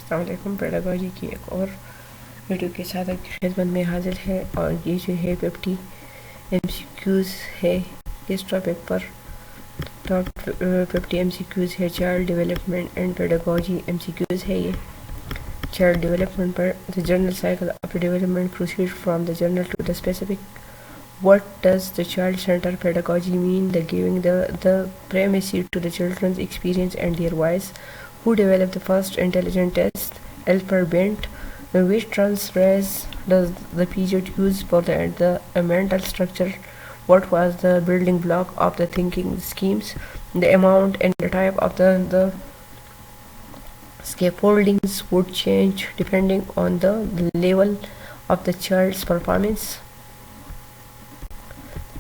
अस्सलामुअलैकुम। पेडागोजी की एक और वीडियो के साथ आपकी खिदमत में हाजिर है और ये जो है 50 MCQs है इस टॉपिक पर। टॉप 50 MCQs है child development and pedagogy MCQs है ये चाइल्ड डेवलपमेंट पर। The general cycle of development proceed from the general to the specific. What does the child-centered pedagogy mean? The giving the primacy to the children's experience and their voice. Who developed the first intelligent test? Alphabet. Which transphrase does the Piaget use for the mental structure? What was the building block of the thinking schemes? The amount and the type of the scaffoldings would change depending on the level of the child's performance.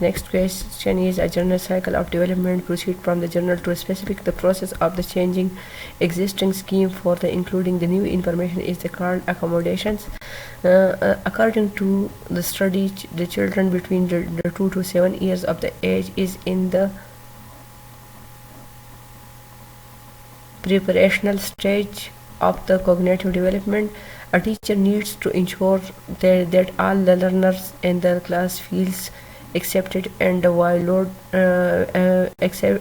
Next question is: a general cycle of development proceed from the general to specific. The process of the changing existing scheme for the including the new information is the called accommodations. According to the study, the children between the 2 to 7 years of the age is in the preparational stage of the cognitive development. A teacher needs to ensure that all the learners in the class feels accepted and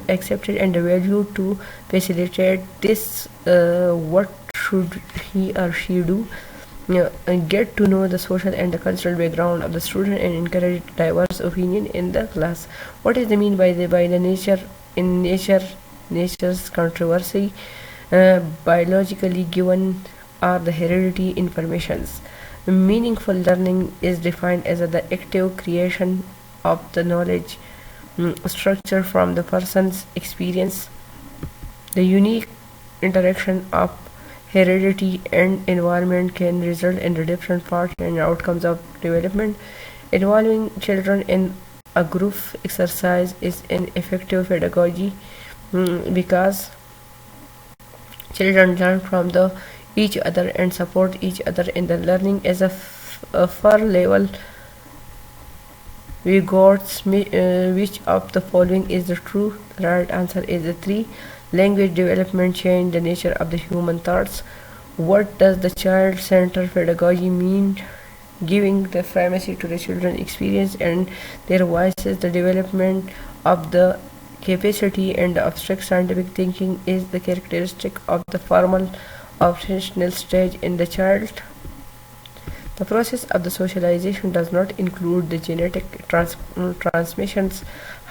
accepted and valued. To facilitate this, what should he or she do? Get to know the social and the cultural background of the student and encourage diverse opinion in the class. What is the mean by the nature's controversy? Biologically given are the heredity informations. Meaningful learning is defined as the active creation of the knowledge structure from the person's experience. The unique interaction of heredity and environment can result in the different parts and outcomes of development. Involving children in a group exercise is an effective pedagogy because children learn from each other and support each other in the learning as a far level. We got which of the following is the true? The right answer is the 3. Language development change the nature of the human thoughts. What does the child-centered pedagogy mean? Giving the primacy to the children's experience and their voices. The development of the capacity and abstract scientific thinking is the characteristic of the formal operational stage in the child. The process of the socialization does not include the genetic transmissions.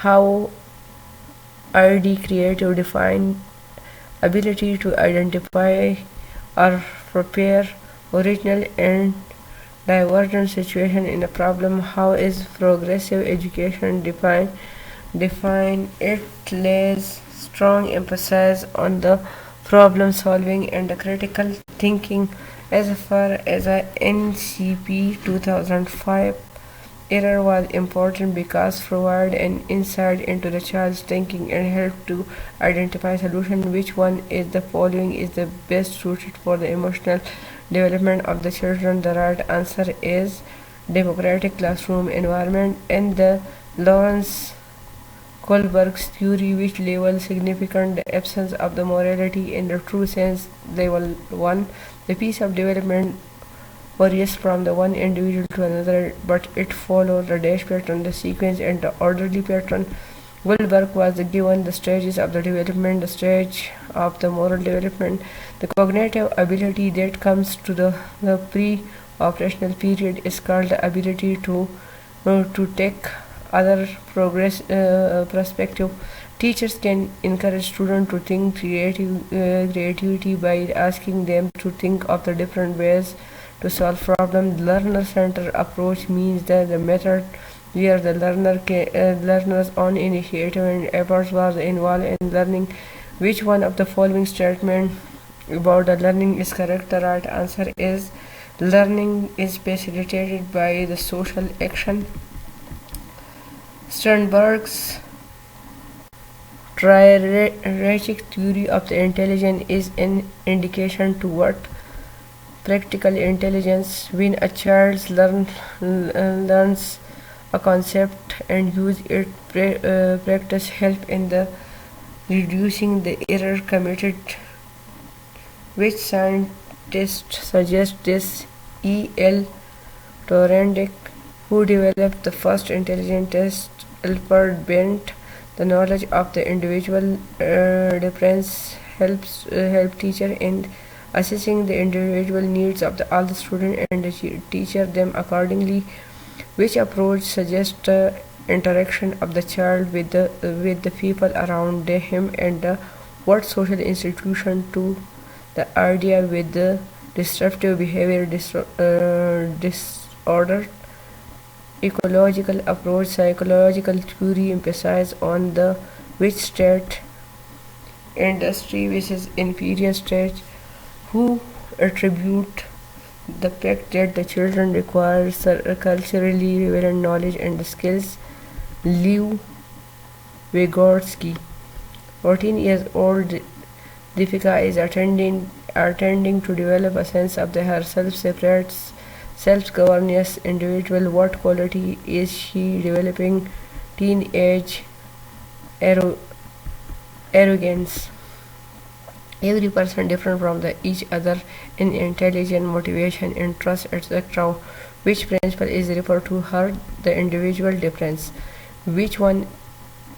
How ID creative define ability to identify or prepare original and divergent situation in a problem. How is progressive education defined? It lays strong emphasis on the problem solving and the critical thinking. As far as a NCP 2005 error was important because provide an insight into the child's thinking and help to identify solution. Which one is the following is the best suited for the emotional development of the children? The right answer is democratic classroom environment and the Lawrence Kohlberg's theory, which labels significant the absence of the morality in the true sense. Level 1. The piece of development varies from the one individual to another, but it follows the dash pattern, the sequence, and the orderly pattern. Goldberg was given the stages of the development, the stage of the moral development, the cognitive ability that comes to the pre-operational period is called the ability to take other perspective. Teachers can encourage students to think creativity by asking them to think of the different ways to solve problems. Learner-centered approach means that the method where the learner's own initiative and efforts was involved in learning. Which one of the following statement about the learning is correct? The right answer is learning is facilitated by the social action. Sternberg's triarchic theory of the intelligence is an indication to what practical intelligence. When a child learns a concept and use it practice help in the reducing the error committed. Which test suggests this. E.L. Torendek, who developed the first intelligent test, Alfred bent the knowledge of the individual difference help teacher in assessing the individual needs of all the students and the teacher them accordingly, which approach suggests the interaction of the child with the people around him and what social institution to the idea with the disruptive behavior disorder. Ecological approach psychological theory emphasize on the which state industry versus inferior state, who attribute the fact that the children require culturally relevant knowledge and skills. Liu Vygotsky, 14 years old, Deepika is attending to develop a sense of herself, separate self-governance individual. What quality is she developing? Teenage arrogance. Every person different from each other in intelligence, motivation, interest, etc. Which principle is referred to her? The individual difference. Which one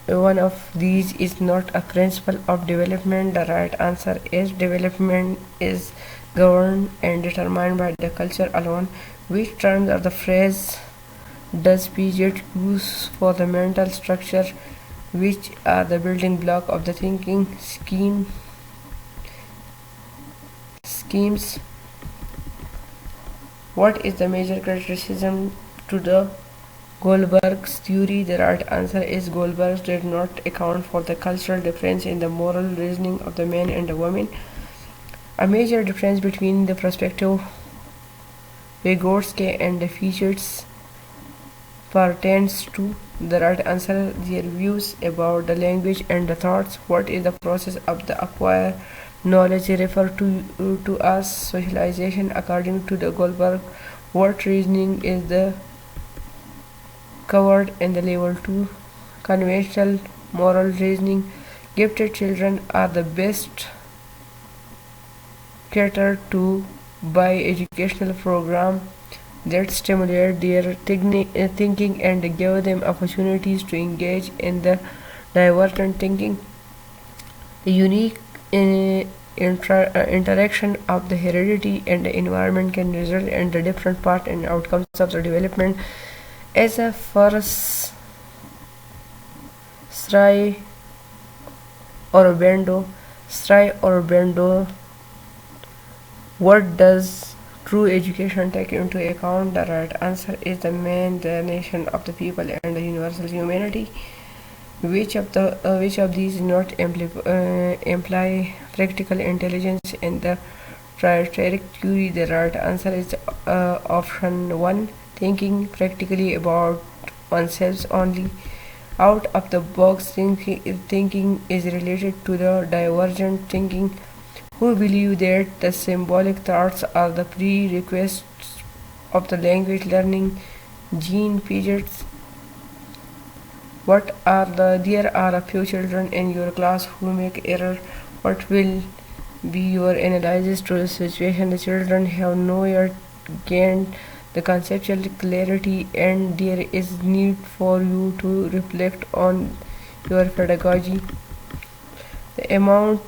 of these is not a principle of development? The right answer is development is governed and determined by the culture alone. Which terms of the phrase does Piaget use for the mental structure? Which are the building block of the thinking schemes? What is the major criticism to the Goldberg's theory? The right answer is Goldberg did not account for the cultural difference in the moral reasoning of the men and the women. A major difference between the perspective Vygotsky and the features pertains to the right answer their views about the language and the thoughts. What is the process of the acquire knowledge referred to as socialization according to the Goldberg? What reasoning is the covered in the level 2 conventional moral reasoning? Gifted children are the best catered to by educational program that stimulate their thinking and give them opportunities to engage in the divergent thinking. The unique interaction of the heredity and the environment can result in the different part and outcomes of the development. As a first Stry or Bendo, what does true education take into account? The right answer is the man, the nation of the people, and the universal humanity. Which of these not imply practical intelligence in the triadic theory? The right answer is option 1. Thinking practically about oneself only. Out of the box thinking is related to the divergent thinking, who believe that the symbolic thoughts are the prerequisites of the language learning. Jean Piaget. There are a few children in your class who make error. What will be your analysis to the situation? The children have not yet gained the conceptual clarity, and there is need for you to reflect on your pedagogy. The amount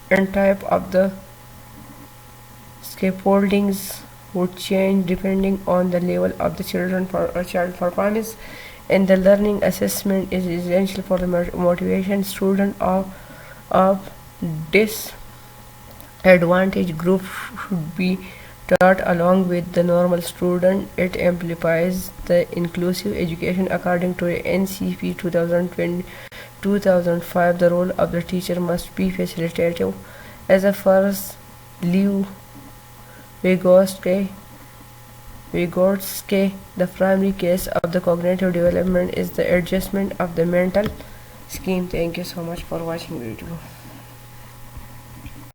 and type of the scaffoldings would change depending on the level of the child performance, and the learning assessment is essential for the motivation. Student of disadvantaged group should be taught along with the normal student. It amplifies the inclusive education according to NCP 2005. The role of the teacher must be facilitative. As a first, Liu Vygotsky, the primary case of the cognitive development is the adjustment of the mental scheme. Thank you so much for watching video.